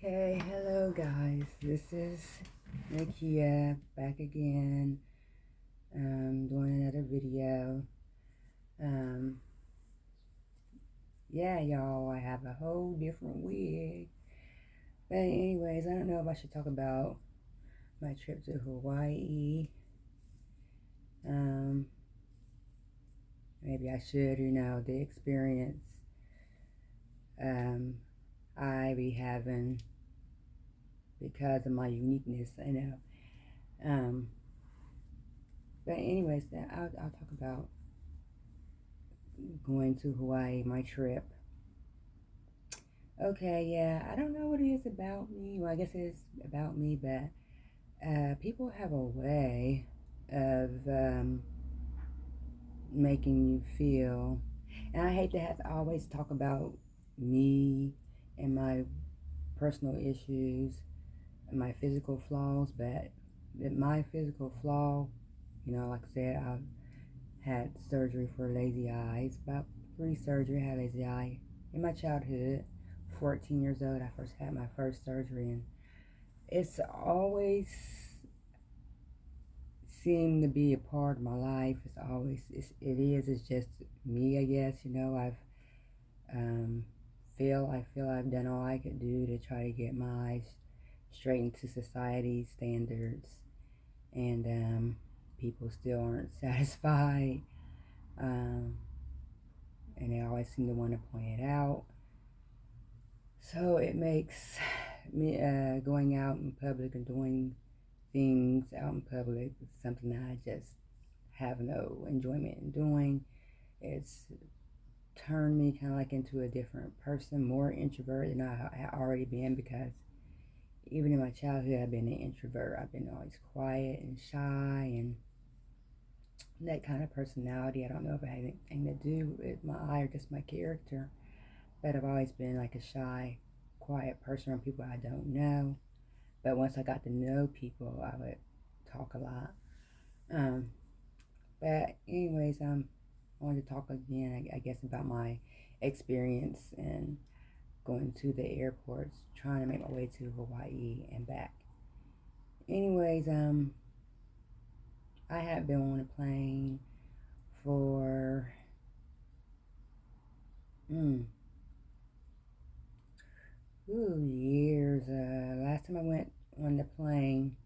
Okay, hello guys. This is Nakia back again, doing another video. Um, yeah, y'all, I have a whole different wig. But anyways, I don't know if I should talk about my trip to Hawaii. Um, Maybe I should, the experience I be having because of my uniqueness, I know. Um, but anyways, I'll talk about going to Hawaii, my trip. Okay, yeah, I don't know what it is about me. Well, I guess it is about me, but people have a way of making you feel, and I hate to have to always talk about me and my personal issues and my physical flaws, but my physical flaw, like I said, I've had surgery for lazy eyes, about 3 surgery, I had lazy eye in my childhood. 14 years old, I first had my first surgery, and it's always seemed to be a part of my life. It's just me, I guess. Um, I feel I've done all I could do to try to get my eyes straight into society standards, and people still aren't satisfied. Um, and they always seem to want to point it out. So it makes me going out in public and doing things out in public is something that I just have no enjoyment in doing. It's turned me kind of like into a different person, more introvert than I had already been, because even in my childhood I've been an introvert. I've been always quiet and shy and that kind of personality. I don't know if it had anything to do with my eye or just my character, but I've always been like a shy, quiet person around people I don't know. But once I got to know people, I would talk a lot. Um, but anyways, I wanted to talk again, I guess, about my experience and going to the airports, trying to make my way to Hawaii and back. Anyways, I have been on a plane for years. Last time I went on the plane,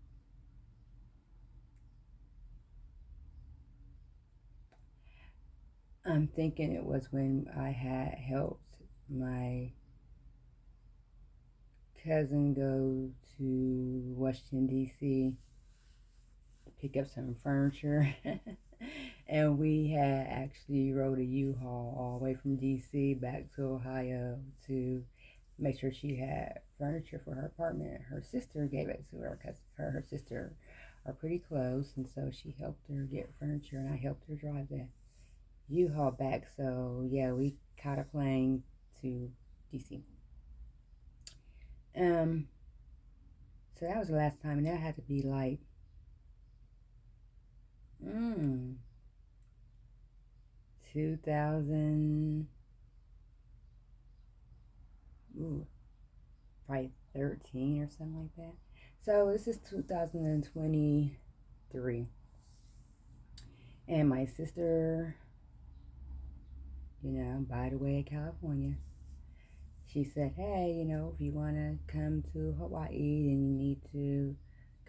I'm thinking it was when I had helped my cousin go to Washington, D.C., pick up some furniture. And we had actually rode a U-Haul all the way from D.C. back to Ohio to make sure she had furniture for her apartment. Her sister gave it to her because her sister are pretty close, and so she helped her get furniture, and I helped her drive the U-Haul back. So yeah, we caught a plane to DC. So that was the last time, and that had to be like, 2000, probably 13 or something like that. So this is 2023, and my sister, by the way, California, she said, hey, if you want to come to Hawaii, then you need to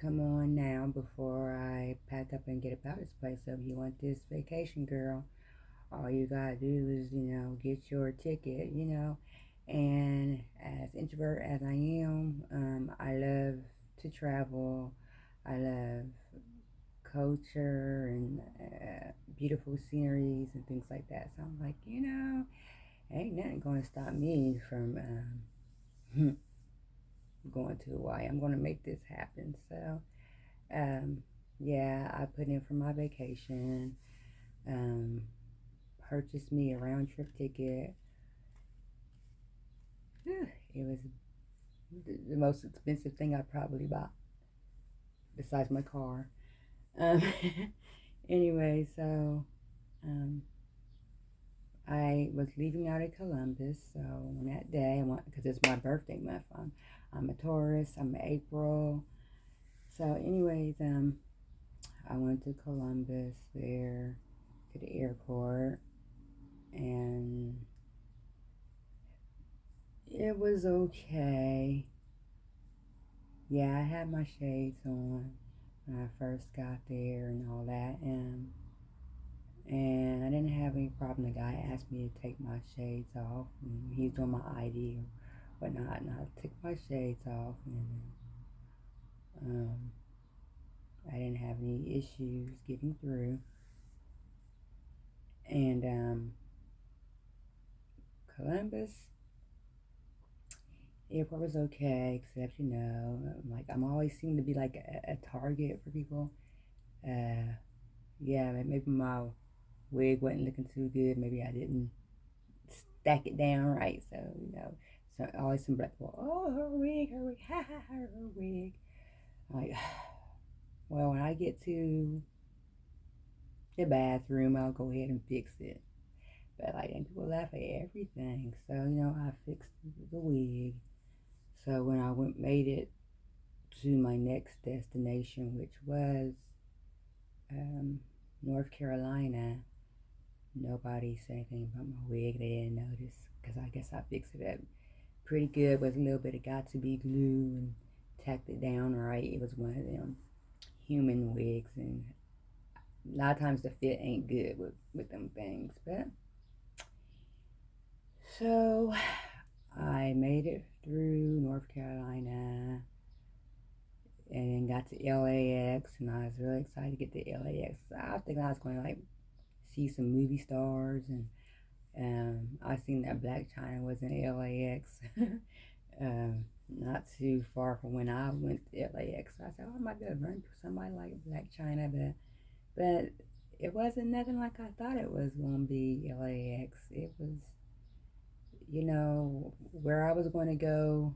come on now before I pack up and get about this place. So if you want this vacation, girl, all you gotta do is, get your ticket, And as introvert as I am, I love to travel. I love culture and beautiful sceneries and things like that. So I'm like, ain't nothing going to stop me from going to Hawaii. I'm going to make this happen. So, yeah, I put in for my vacation, purchased me a round trip ticket. It was the most expensive thing I probably bought, besides my car. Um, anyway, so I was leaving out of Columbus, so on that day, I went because it's my birthday month. I'm a Taurus. I'm April. So, anyways, I went to Columbus there to the airport, and it was okay. Yeah, I had my shades on when I first got there and all that, and I didn't have any problem. The guy asked me to take my shades off, and he's doing my ID or whatnot, and I took my shades off, and um, I didn't have any issues getting through. And Columbus airport was okay, except like I'm always seem to be like a target for people. Yeah, maybe my wig wasn't looking too good. Maybe I didn't stack it down right. So always some black people, oh, her wig, ha ha, her wig. I'm like, well, when I get to the bathroom, I'll go ahead and fix it. But like, and people laugh at everything. So I fixed the wig. So when I made it to my next destination, which was um, North Carolina, nobody said anything about my wig. They didn't notice because I guess I fixed it up pretty good with a little bit of got to be glue and tacked it down right. It was one of them human wigs, and a lot of times the fit ain't good with them things. But so I made it through North Carolina and then got to LAX, and I was really excited to get to LAX. I was thinking I was going to like see some movie stars, and I seen that Blac Chyna was in LAX, not too far from when I went to LAX. So I said, "Oh, I might be able to run into somebody like Blac Chyna," but it wasn't nothing like I thought it was going to be. LAX. It was, where I was going to go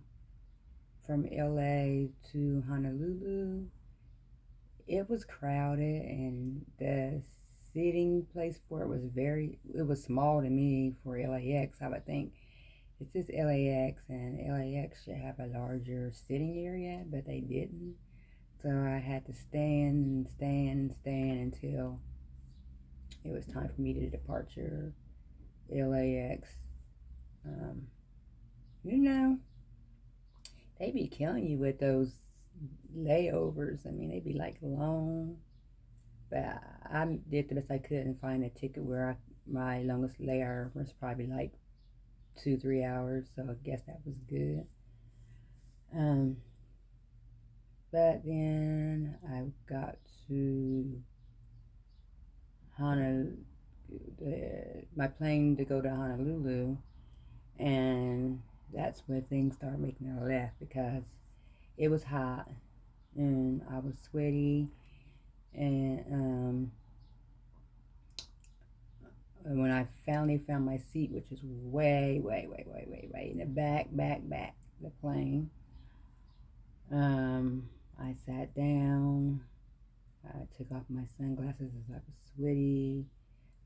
from LA to Honolulu. It was crowded, and the sitting place for it was small to me for LAX. I would think it's just LAX, and LAX should have a larger sitting area, but they didn't. So I had to stand and stand and stand until it was time for me to departure LAX. Um, you know, they be killing you with those layovers. I mean, they be like long. But I did the best I could and find a ticket where my longest layover was probably like 2-3 hours. So I guess that was good. Um, but then I got to Honolulu, my plane to go to Honolulu, and that's when things started making a left because it was hot and I was sweaty, and when I finally found my seat, which is way, way, way, way, way, way in the back of the plane, I sat down. I took off my sunglasses as I was sweaty,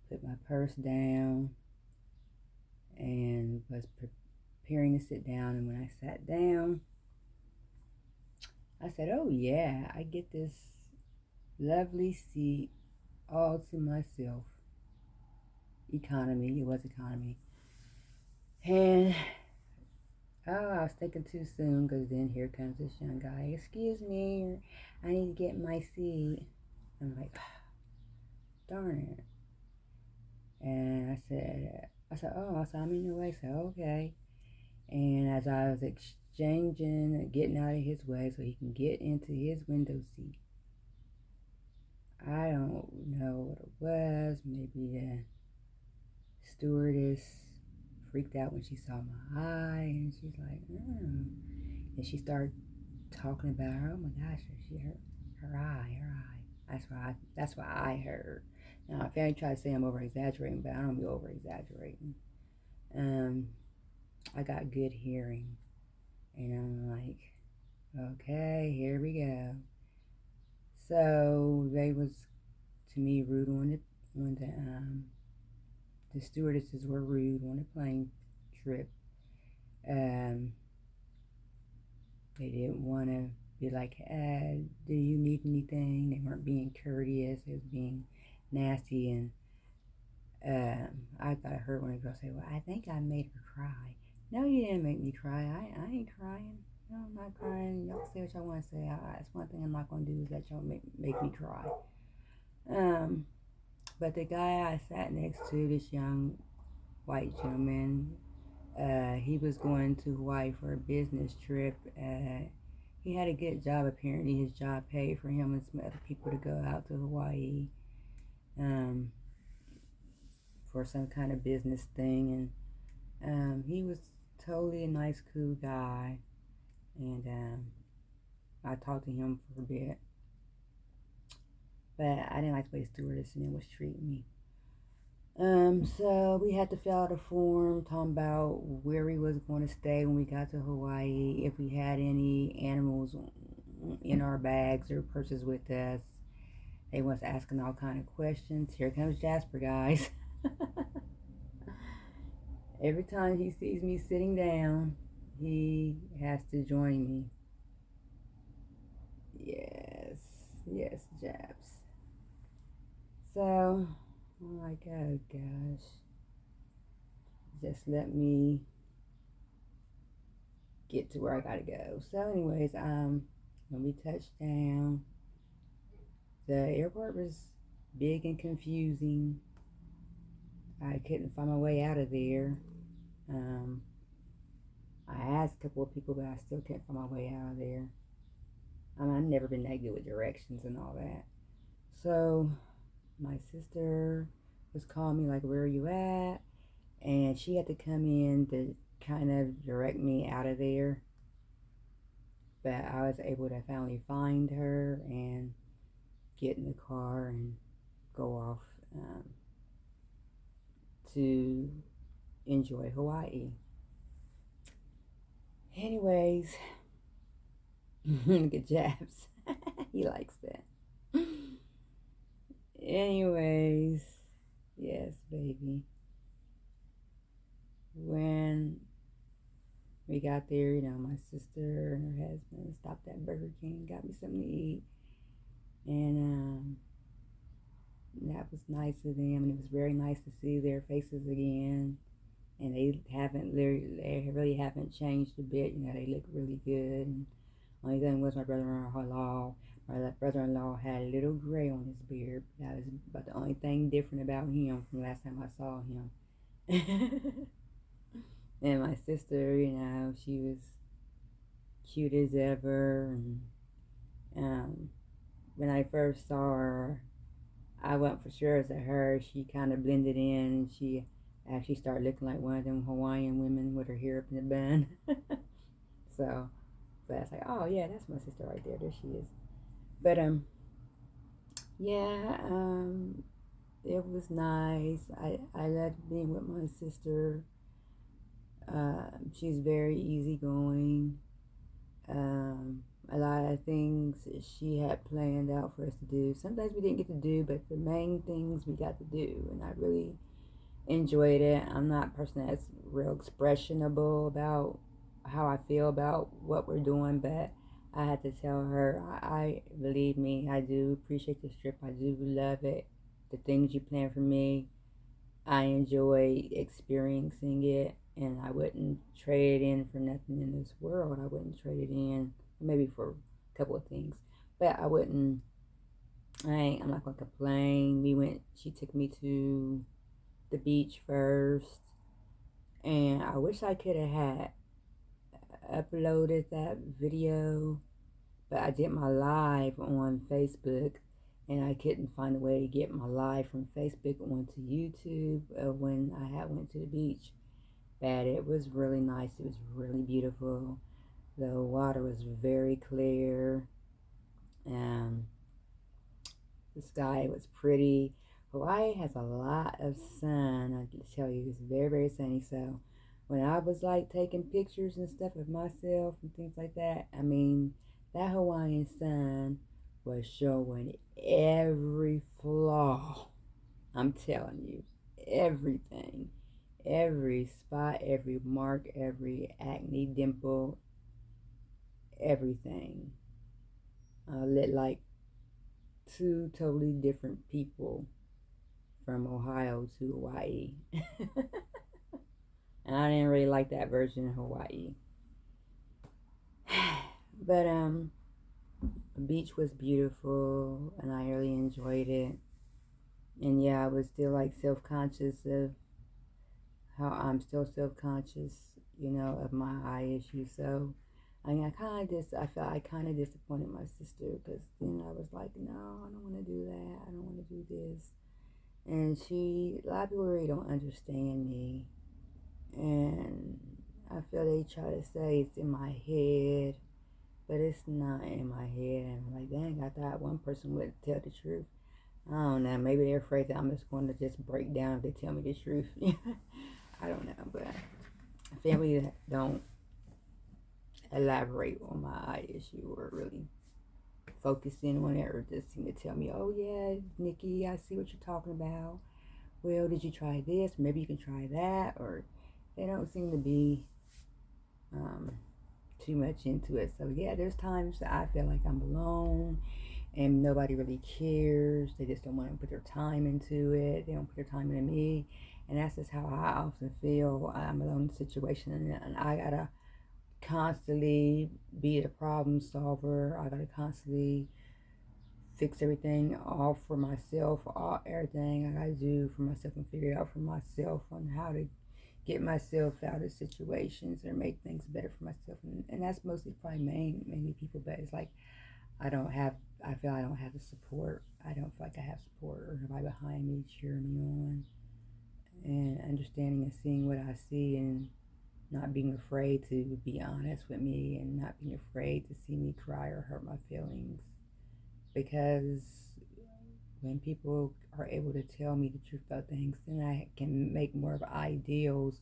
put my purse down, and was preparing to sit down. And when I sat down, I said, "Oh yeah, I get this lovely seat all to myself." Economy. It was economy. And I was thinking too soon because then here comes this young guy. Excuse me, I need to get my seat. I'm like, darn it. And oh, I'm in your way. So, okay. And as I was getting out of his way so he can get into his window seat, I don't know what it was. Maybe the stewardess freaked out when she saw my eye, and she's like, and she started talking about her. Oh my gosh, she hurt her eye. That's why I heard. Now, if I try to say I'm over exaggerating, but I don't be over exaggerating. I got good hearing, and I'm like, okay, here we go. So they was to me rude on the the stewardesses were rude on the plane trip. Um, they didn't want to be like, do you need anything? They weren't being courteous. They was being nasty. And I thought I heard one of the girls say, well, I think I made her cry. No, you didn't make me cry. I ain't crying. No, I'm not crying. Y'all say what y'all want to say. That's one thing I'm not going to do is let y'all make me cry. But the guy I sat next to, this young white gentleman, he was going to Hawaii for a business trip. He had a good job apparently. His job paid for him and some other people to go out to Hawaii for some kind of business thing. And he was totally a nice, cool guy. And I talked to him for a bit. But I didn't like the way the stewardess and was treating me. So we had to fill out a form talking about where we was going to stay when we got to Hawaii, if we had any animals in our bags or purses with us. They was asking all kind of questions. Here comes Jasper, guys. Every time he sees me sitting down, he has to join me. Yes, Japs. So I'm like, oh gosh, just let me get to where I gotta go. So anyways, when we touched down, the airport was big and confusing. I couldn't find my way out of there. I asked a couple of people, but I still couldn't find my way out of there. I've never been that good with directions and all that. So my sister was calling me like, where are you at? And she had to come in to kind of direct me out of there. But I was able to finally find her and get in the car and go off to enjoy Hawaii. Anyways, good jabs. He likes that. Anyways, yes, baby. When we got there, my sister and her husband stopped at Burger King, got me something to eat, and that was nice of them, and it was very nice to see their faces again. And they really haven't changed a bit. They look really good. And only thing was my brother-in-law had a little gray on his beard. That was about the only thing different about him from last time I saw him. And my sister, she was cute as ever. And when I first saw her, I wasn't for sure as her. She kind of blended in. She actually started looking like one of them Hawaiian women with her hair up in a bun. So I was like, oh yeah, that's my sister right there. There she is. But it was nice. I loved being with my sister. She's very easygoing. A lot of things she had planned out for us to do. Sometimes we didn't get to do, but the main things we got to do, and I really enjoyed it. I'm not a person that's real expressionable about how I feel about what we're doing, but I had to tell her, I believe me, I do appreciate this trip. I do love it. The things you plan for me, I enjoy experiencing it, and I wouldn't trade it in for nothing in this world. I wouldn't trade it in, maybe for a couple of things, but I'm not gonna complain. She took me to the beach first, and I wish I could have had uploaded that video, but I did my live on Facebook, and I couldn't find a way to get my live from Facebook onto YouTube when I went to the beach. But it was really nice. It was really beautiful. The water was very clear. The sky was pretty. Hawaii has a lot of sun. I can tell you, it's very, very sunny. So when I was like taking pictures and stuff of myself and things like that, that Hawaiian sun was showing every flaw. I'm telling you, everything. Every spot, every mark, every acne, dimple, everything. I looked like two totally different people from Ohio to Hawaii. And I didn't really like that version of Hawaii. But the beach was beautiful and I really enjoyed it. And yeah, I was still like self-conscious of how I'm still self-conscious, of my eye issue. So I mean, I felt I kind of disappointed my sister because I was like, no, I don't want to do that. I don't want to do this. And a lot of people really don't understand me. And I feel they try to say it's in my head, but it's not in my head. And I'm like, dang, I thought one person would tell the truth. I don't know. Maybe they're afraid that I'm just going to just break down if they tell me the truth. I don't know, but family that don't elaborate on my eye issue or really focus in on it or just seem to tell me, oh yeah, Nikki, I see what you're talking about. Well, did you try this? Maybe you can try that. Or they don't seem to be um, too much into it. So yeah, there's times that I feel like I'm alone and nobody really cares. They just don't want to put their time into it. They don't put their time into me. And that's just how I often feel. I'm alone in the situation and I gotta constantly be the problem solver. I gotta constantly fix everything all for myself, everything I gotta do for myself and figure it out for myself on how to get myself out of situations or make things better for myself. And that's mostly probably mainly people, but it's like I feel I don't have the support. I don't feel like I have support or nobody behind me cheering me on and understanding and seeing what I see and not being afraid to be honest with me and not being afraid to see me cry or hurt my feelings. Because when people are able to tell me the truth about things, then I can make more of ideals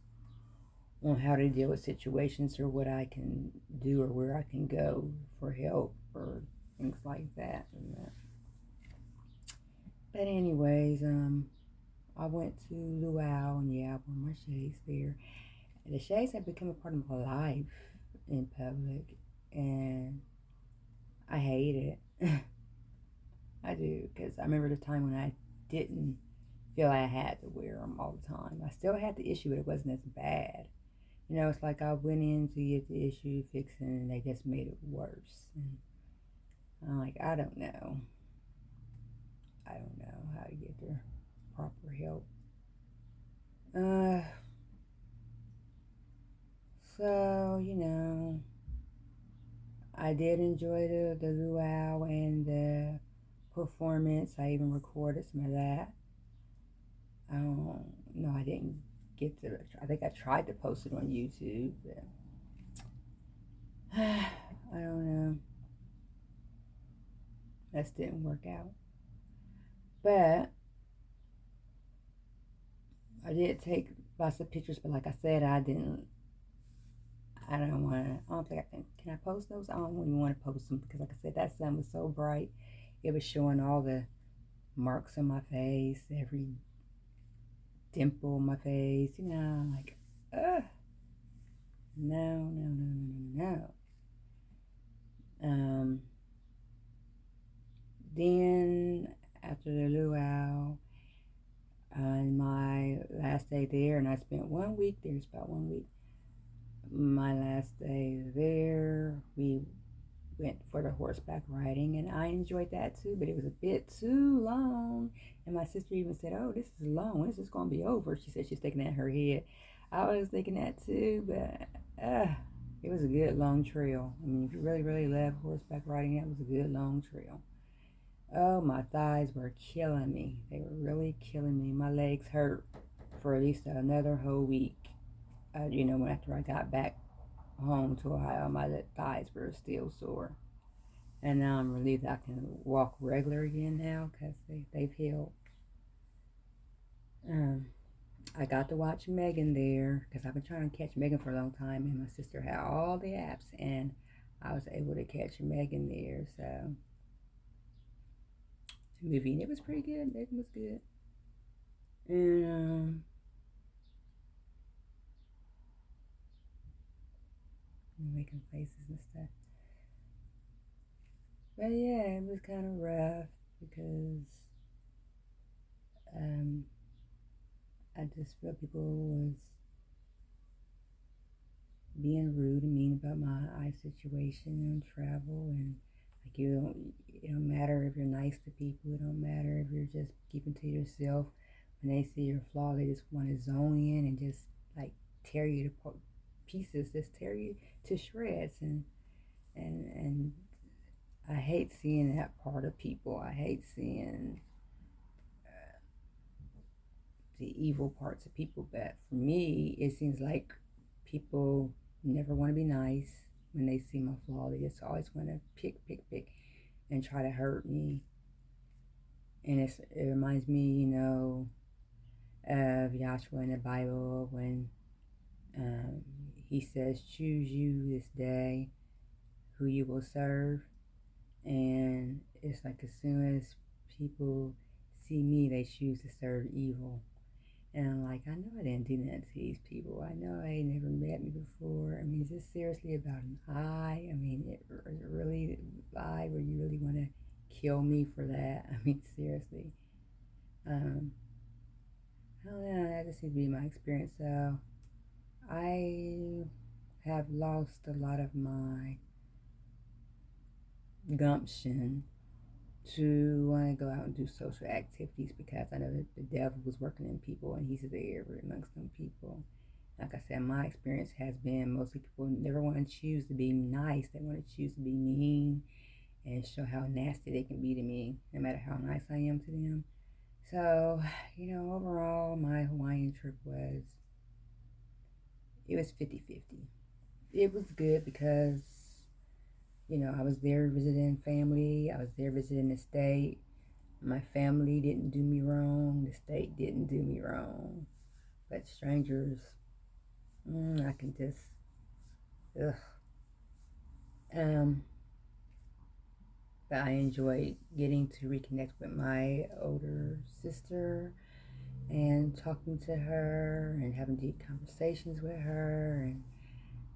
on how to deal with situations or what I can do or where I can go for help or things like that. But anyways, I went to Luau and yeah, I wore my shades there. And the shades have become a part of my life in public, and I hate it. I do, because I remember the time when I didn't feel I had to wear them all the time. I still had the issue, but it wasn't as bad. It's like I went in to get the issue fixed and they just made it worse. And I'm like, I don't know. I don't know how to get the proper help. Uh, so, I did enjoy the luau and the performance. I even recorded some of that. No, I didn't get to. I think I tried to post it on YouTube, but I don't know. That didn't work out. But I did take lots of pictures, but like I said, I didn't. I don't want to. I don't think I can. Can I post those? I don't even want to post them because, like I said, that sun was so bright. It was showing all the marks on my face, every dimple on my face. Like, ugh. No, no, no, no, no, no. Then after the luau, on my last day there, and I spent 1 week there. It's about 1 week. My last day there, we went for the horseback riding, and I enjoyed that too. But it was a bit too long, and my sister even said, "Oh, this is long. When is this going to be over?" She said she's thinking that in her head. I was thinking that too, but it was a good long trail. I mean, if you really, really love horseback riding, that was a good long trail. Oh, my thighs were killing me. They were really killing me. My legs hurt for at least another whole week. When after I got back home to Ohio, my thighs were still sore. And now I'm relieved that I can walk regular again now because they've healed. Um, I got to watch Megan there because I've been trying to catch Megan for a long time, and my sister had all the apps, and I was able to catch Megan there. So the movie, and it was pretty good. Megan was good. And making faces and stuff. But yeah, it was kind of rough because I just felt people was being rude and mean about my eye situation and travel, and like it don't matter if you're nice to people, it don't matter if you're just keeping to yourself. When they see your flaw, they just want to zone in and just like tear you to pieces, just tear you to shreds. And I hate seeing that part of people. I hate seeing the evil parts of people. But for me, it seems like people never want to be nice when they see my flaw. They just always want to pick, and try to hurt me. And it reminds me, of Joshua in the Bible when um, he says, "Choose you this day who you will serve." And it's like as soon as people see me, they choose to serve evil. And I'm like, I know I didn't do that to these people. I know they never met me before. I mean, is this seriously about an eye? I mean, is it really an eye where you really want to kill me for that? I mean, seriously. Um, I don't know. That just seems to be my experience. So I have lost a lot of my gumption to want to go out and do social activities because I know that the devil was working in people and he's there amongst them people. Like I said, my experience has been mostly people never want to choose to be nice. They want to choose to be mean and show how nasty they can be to me, no matter how nice I am to them. So, overall, my Hawaiian trip it was 50-50. It was good because, I was there visiting family. I was there visiting the state. My family didn't do me wrong. The state didn't do me wrong. But strangers, I can just, ugh. Um, but I enjoyed getting to reconnect with my older sister and talking to her and having deep conversations with her and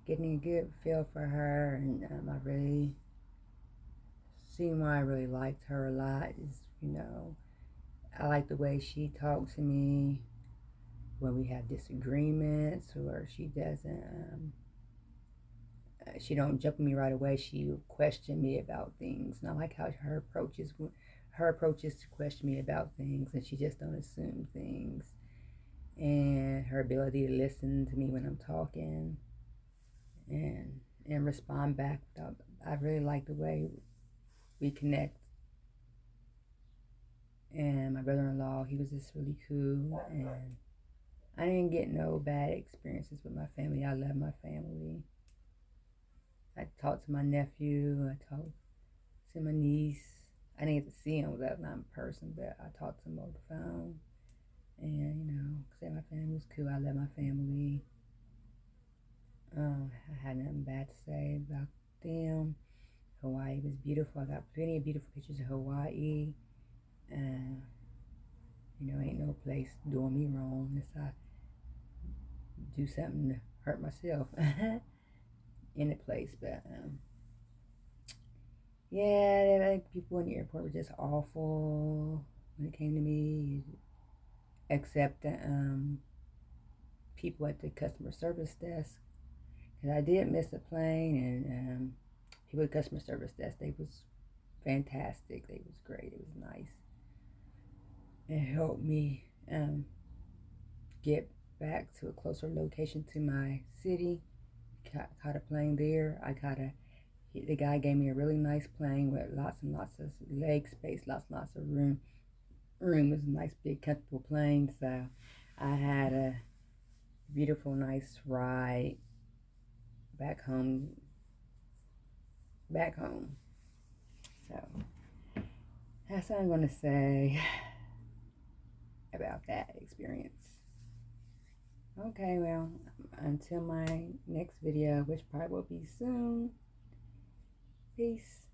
getting a good feel for her. And I really seen why I really liked her a lot is, I like the way she talked to me when we have disagreements, or she don't jump on me right away. She question me about things, and I like how her approaches to question me about things, and she just don't assume things, and her ability to listen to me when I'm talking and respond back without. I really like the way we connect. And my brother-in-law, he was just really cool, and I didn't get no bad experiences with my family. I love my family. I talked to my nephew. I talked to my niece. I didn't get to see him without not in person, but I talked to him over the phone. And, said my family was cool. I love my family. I had nothing bad to say about them. Hawaii was beautiful. I got plenty of beautiful pictures of Hawaii. And, ain't no place doing me wrong unless I do something to hurt myself in the place. But, yeah, like people in the airport were just awful when it came to me, except the people at the customer service desk. Because I did miss a plane, and people at the customer service desk, they was fantastic. They was great. It was nice. It helped me get back to a closer location to my city. Caught a plane there. The guy gave me a really nice plane with lots and lots of leg space, lots and lots of room. Room was a nice, big, comfortable plane. So I had a beautiful, nice ride back home. Back home. So that's what I'm going to say about that experience. Okay, well, until my next video, which probably will be soon. Peace.